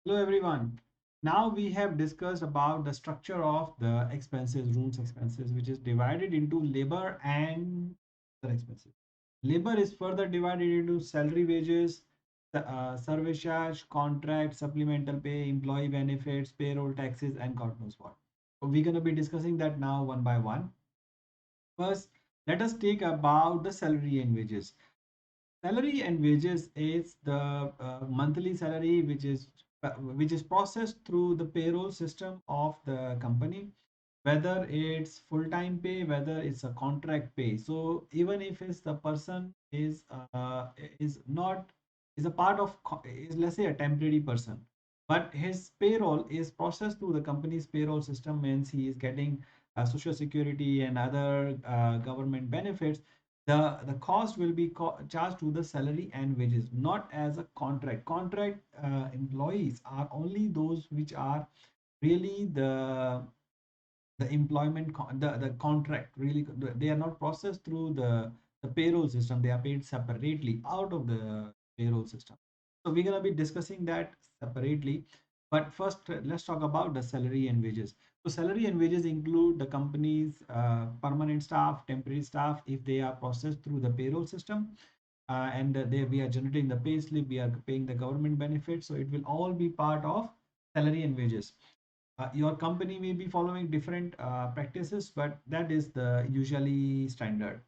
Hello everyone. Now we have discussed about the structure of the expenses, rooms expenses, which is divided into labor and other expenses. Labor is further divided into salary, wages, service charge, contract, supplemental pay, employee benefits, payroll taxes, and God knows what. So we're going to be discussing that now one by one. First, let us take about the salary and wages. Salary and wages is the monthly salary which is processed through the payroll system of the company, whether it's full-time pay, whether it's a contract pay. So even if it's the person is not is a part of is, let's say, a temporary person, but his payroll is processed through the company's payroll system, means he is getting social security and other government benefits. The cost will be charged to the salary and wages, not as a contract employees are only those which are really the employment the contract really they are not processed through the payroll system. They are paid separately out of the payroll system. So we're going to be discussing that separately, but first let's talk about the salary and wages. So salary and wages include the company's permanent staff, temporary staff, if they are processed through the payroll system, and they we are generating the pay slip, we are paying the government benefits, so it will all be part of salary and wages. Your company may be following different practices, but that is the usually standard.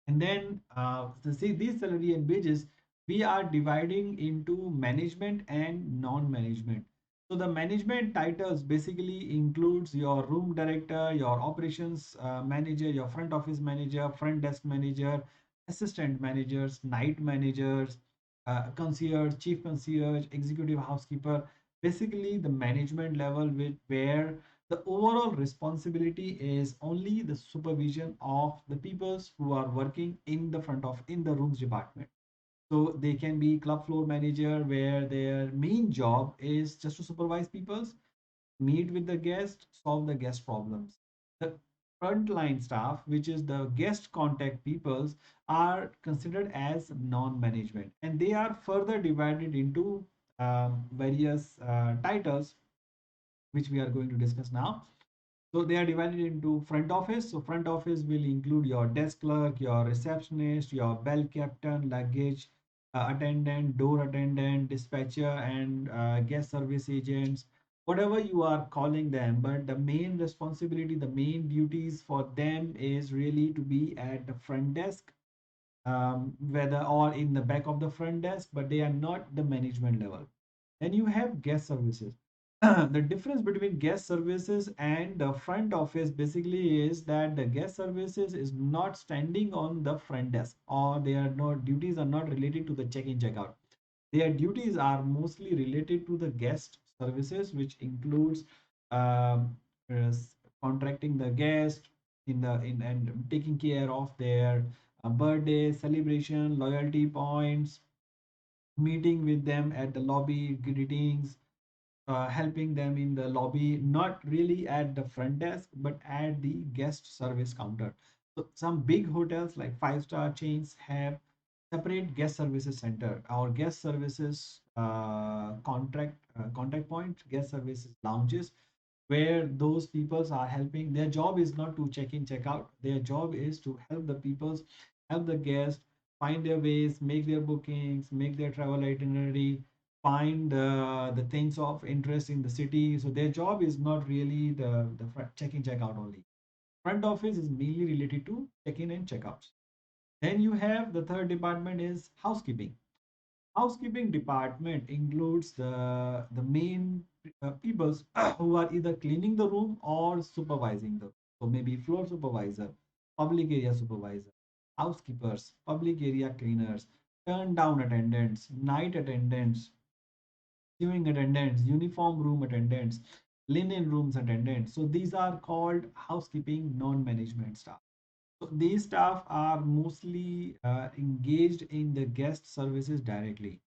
And then to see these salary and wages, we are dividing into management and non-management. So the management titles basically includes your room director, your operations manager, your front office manager, front desk manager, assistant managers, night managers, concierge, chief concierge, executive housekeeper. Basically, the management level where the overall responsibility is only the supervision of the peoples who are working in the front of in the rooms department. So they can be club floor manager, where their main job is just to supervise peoples, meet with the guest, solve the guest problems. The frontline staff, which is the guest contact peoples, are considered as non-management, and they are further divided into various titles, which we are going to discuss now. So they are divided into front office. So front office will include your desk clerk, your receptionist, your bell captain, luggage attendant, door attendant, dispatcher, and guest service agents, whatever you are calling them. But the main responsibility, the main duties for them is really to be at the front desk, whether or in the back of the front desk, but they are not the management level. Then you have guest services. The difference between guest services and the front office basically is that the guest services is not standing on the front desk, or their not duties are not related to the check-in check-out. Their duties are mostly related to the guest services, which includes um, contracting the guest in the in and taking care of their birthday celebration, loyalty points, meeting with them at the lobby, greetings, helping them in the lobby, not really at the front desk, but at the guest service counter. So some big hotels like five-star chains have separate guest services center. Our guest services contact point, guest services lounges, where those peoples are helping. Their job is not to check in, check out. Their job is to help the peoples, help the guests find their ways, make their bookings, make their travel itinerary, find the things of interest in the city. So their job is not really the check in, check out only. Front office is mainly related to check in and checkouts. Then you have the third department is housekeeping. Housekeeping department includes the main peoples who are either cleaning the room or supervising the. So maybe floor supervisor, public area supervisor, housekeepers, public area cleaners, turn down attendants, night attendants, queuing attendants, uniform room attendants, linen rooms attendants. So these are called housekeeping non-management staff. So these staff are mostly engaged in the guest services directly.